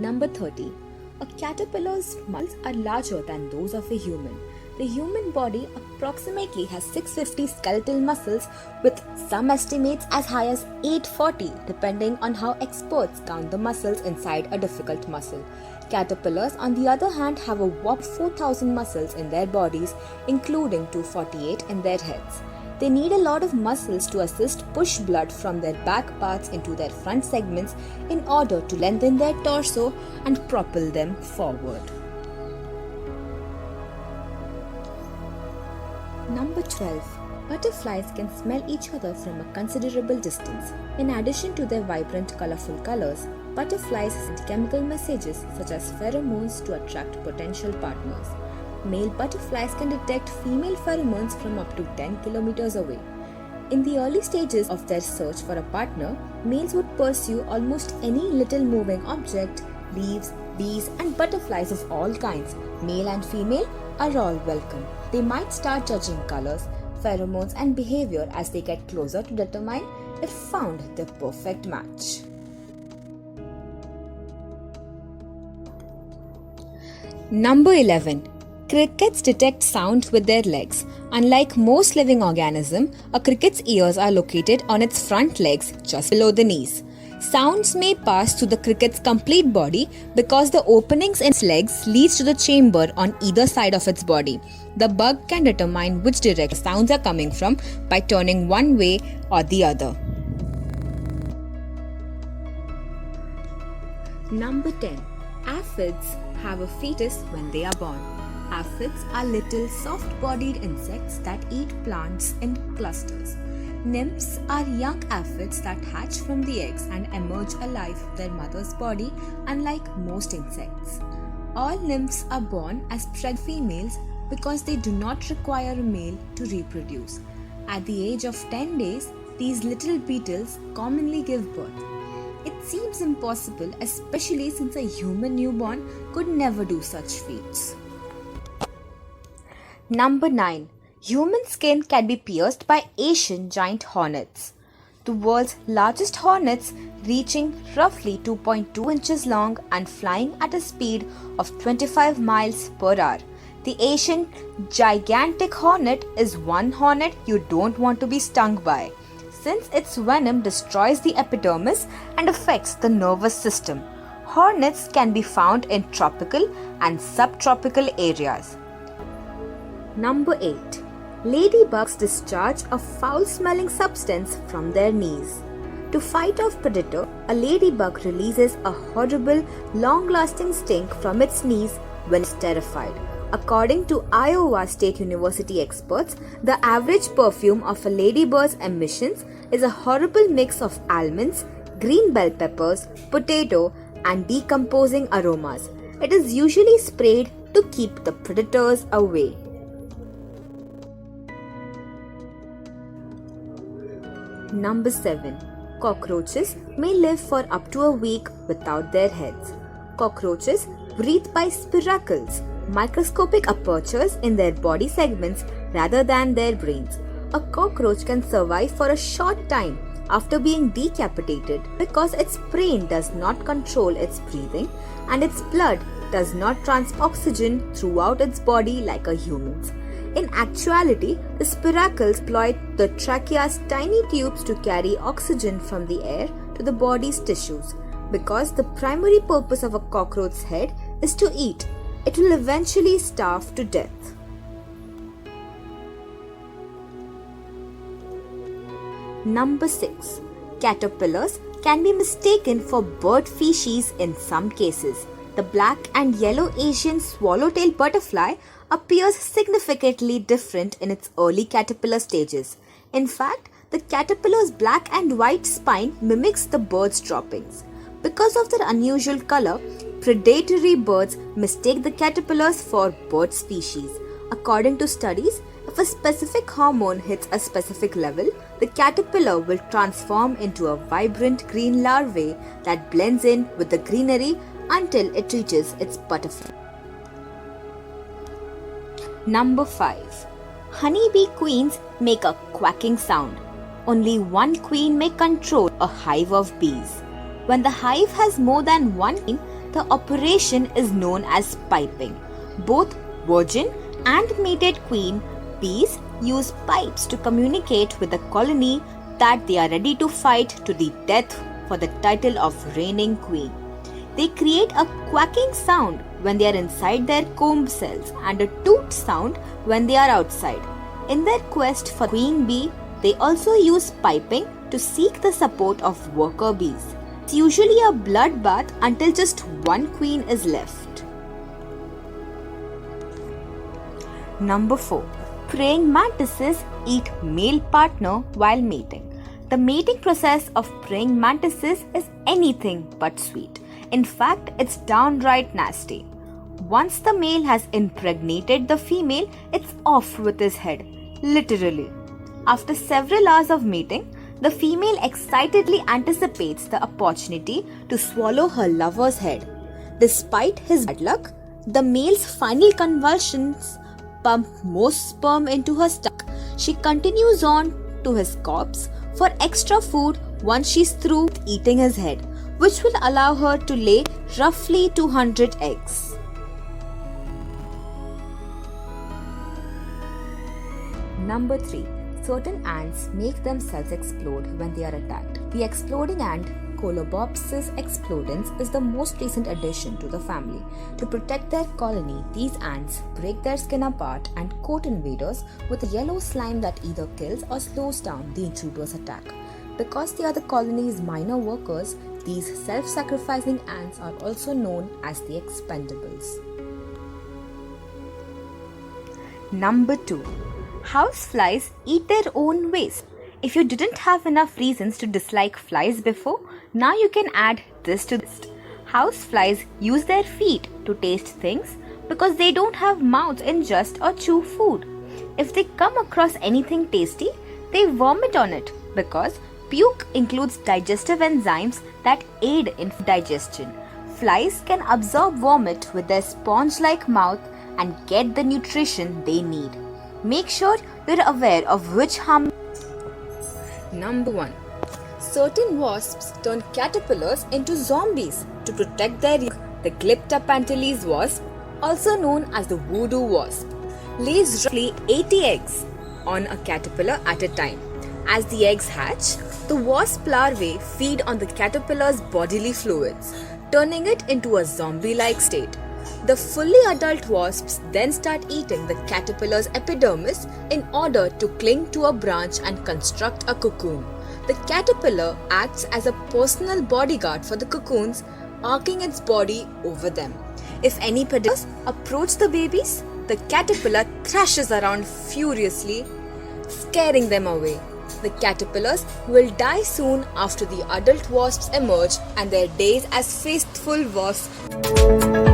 Number 30. A caterpillar's muscles are larger than those of a human. The human body approximately has 650 skeletal muscles, with some estimates as high as 840 depending on how experts count the muscles inside a difficult muscle. Caterpillars, on the other hand, have a whopping 4,000 muscles in their bodies, including 248 in their heads. They need a lot of muscles to assist push blood from their back parts into their front segments in order to lengthen their torso and propel them forward. Number 12. Butterflies can smell each other from a considerable distance. In addition to their vibrant, colorful colors, butterflies send chemical messages such as pheromones to attract potential partners. Male butterflies can detect female pheromones from up to 10 kilometers away. In the early stages of their search for a partner, males would pursue almost any little moving object, leaves, bees, and butterflies of all kinds. Male and female are all welcome. They might start judging colors, pheromones, and behavior as they get closer to determine if found the perfect match. Number 11. Crickets detect sound with their legs. Unlike most living organisms, a cricket's ears are located on its front legs just below the knees. Sounds may pass through the cricket's complete body because the openings in its legs leads to the chamber on either side of its body. The bug can determine which direction sounds are coming from by turning one way or the other. Number 10. Aphids have a fetus when they are born. Aphids are little soft-bodied insects that eat plants in clusters. Nymphs are young aphids that hatch from the eggs and emerge alive from their mother's body, unlike most insects. All nymphs are born as pregnant females because they do not require a male to reproduce. At the age of 10 days, these little beetles commonly give birth. It seems impossible, especially since a human newborn could never do such feats. Number 9. Human skin can be pierced by Asian giant hornets. The world's largest hornets, reaching roughly 2.2 inches long and flying at a speed of 25 miles per hour. The Asian gigantic hornet is one hornet you don't want to be stung by, since its venom destroys the epidermis and affects the nervous system. Hornets can be found in tropical and subtropical areas. Number 8. Ladybugs discharge a foul-smelling substance from their knees. To fight off predator, a ladybug releases a horrible, long-lasting stink from its knees when it's terrified. According to Iowa State University experts, the average perfume of a ladybird's emissions is a horrible mix of almonds, green bell peppers, potato, and decomposing aromas. It is usually sprayed to keep the predators away. Number 7. Cockroaches may live for up to a week without their heads. Cockroaches breathe by spiracles, microscopic apertures in their body segments rather than their brains. A cockroach can survive for a short time after being decapitated because its brain does not control its breathing and its blood does not transport oxygen throughout its body like a human's. In actuality, the spiracles exploit the trachea's tiny tubes to carry oxygen from the air to the body's tissues. Because the primary purpose of a cockroach's head is to eat, it will eventually starve to death. Number 6. Caterpillars can be mistaken for bird species in some cases. The black and yellow Asian swallowtail butterfly appears significantly different in its early caterpillar stages. In fact, the caterpillar's black and white spine mimics the bird's droppings. Because of their unusual color, predatory birds mistake the caterpillars for bird species. According to studies, if a specific hormone hits a specific level, the caterpillar will transform into a vibrant green larvae that blends in with the greenery until it reaches its butterfly. Number 5. Honeybee queens make a quacking sound. Only one queen may control a hive of bees. When the hive has more than one queen, the operation is known as piping. Both virgin and mated queen bees use pipes to communicate with the colony that they are ready to fight to the death for the title of reigning queen. They create a quacking sound when they are inside their comb cells and a toot sound when they are outside. In their quest for queen bee, they also use piping to seek the support of worker bees. It's usually a bloodbath until just one queen is left. Number 4. Praying mantises eat male partner while mating. The mating process of praying mantises is anything but sweet. In fact, it's downright nasty. Once the male has impregnated the female, it's off with his head, literally. After several hours of mating, the female excitedly anticipates the opportunity to swallow her lover's head. Despite his bad luck, the male's final convulsions pump more sperm into her stomach. She continues on to his corpse for extra food once she's through eating his head, which will allow her to lay roughly 200 eggs. Number 3. Certain ants make themselves explode when they are attacked. The exploding ant, Colobopsis explodens, is the most recent addition to the family. To protect their colony, these ants break their skin apart and coat invaders with a yellow slime that either kills or slows down the intruder's attack. Because they are the colony's minor workers, these self-sacrificing ants are also known as the expendables. Number 2. Houseflies eat their own waste. If you didn't have enough reasons to dislike flies before, now you can add this to the list. Houseflies use their feet to taste things because they don't have mouths ingest or chew food. If they come across anything tasty, they vomit on it because puke includes digestive enzymes that aid in digestion. Flies can absorb vomit with their sponge-like mouth and get the nutrition they need. Make sure you're aware of which harm. Number 1. Certain wasps turn caterpillars into zombies to protect their young. The Glyptopanthes wasp, also known as the voodoo wasp, lays roughly 80 eggs on a caterpillar at a time. As the eggs hatch, the wasp larvae feed on the caterpillar's bodily fluids, turning it into a zombie-like state. The fully adult wasps then start eating the caterpillar's epidermis in order to cling to a branch and construct a cocoon. The caterpillar acts as a personal bodyguard for the cocoons, arcing its body over them. If any predators approach the babies, the caterpillar thrashes around furiously, scaring them away. The caterpillars will die soon after the adult wasps emerge and their days as faithful wasps.